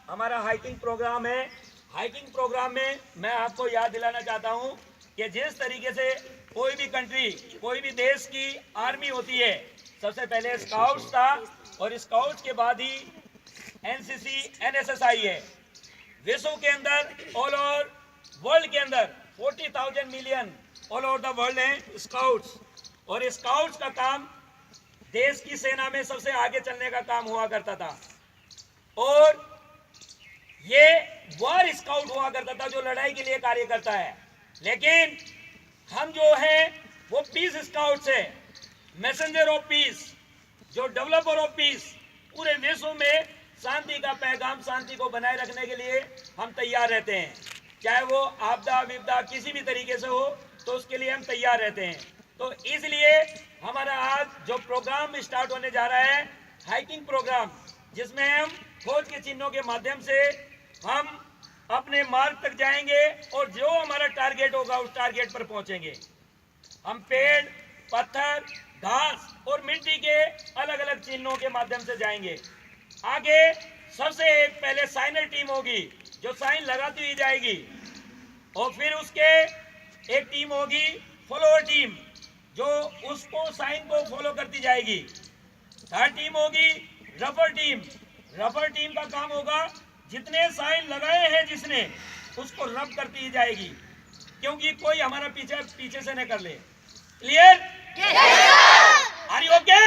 हमारा hiking programme है। Hiking programme में मैं आपको याद दिलाना चाहता हूं कि जिस तरीके से कोई भी कंट्री, कोई भी देश की आर्मी होती है, सबसे पहले स्काउट्स था और स्काउट्स के बाद ही एनसीसी, एनएसएस आई है। विश्व के अंदर, ऑल ओवर वर्ल्ड के अंदर 40,000 million all over the world हैं स्काउट्स। और स्काउट्स का काम देश की सेना में सबसे आगे चलने का काम हुआ करता था। और ये वॉर स्काउट हुआ करता था जो लड़ाई के लिए कार्य करता है। लेकिन हम जो हैं वो पीस स्काउट्स है, मैसेंजर ऑफ पीस, जो डेवलपर ऑफ पीस। पूरे विश्व में शांति का पैगाम, शांति को बनाए रखने के लिए हम तैयार रहते हैं। चाहे वो आपदा विपदा किसी भी तरीके से हो तो उसके लिए हम तैयार रहते हैं। तो इसलिए हमारा आज जो प्रोग्राम स्टार्ट होने जा रहा है, हाइकिंग प्रोग्राम, जिसमें हम खोज के चिन्हों के माध्यम से हम अपने मार्ग तक जाएंगे और जो हमारा टारगेट होगा उस टारगेट पर पहुंचेंगे। हम पेड़, पत्थर, घास और मिट्टी के अलग अलग चिन्हों के माध्यम से जाएंगे। आगे सबसे पहले साइनर टीम होगी जो साइन लगाती हुई जाएगी, और फिर उसके एक टीम होगी फॉलोअर टीम जो उसको साइन को फॉलो करती जाएगी। थर्ड टीम होगी रफर टीम। रफर टीम का काम होगा जितने साइन लगाए हैं जिसने, उसको रब करती ही जाएगी, क्योंकि कोई हमारा पीछे से न कर ले। क्लियर? Are you okay?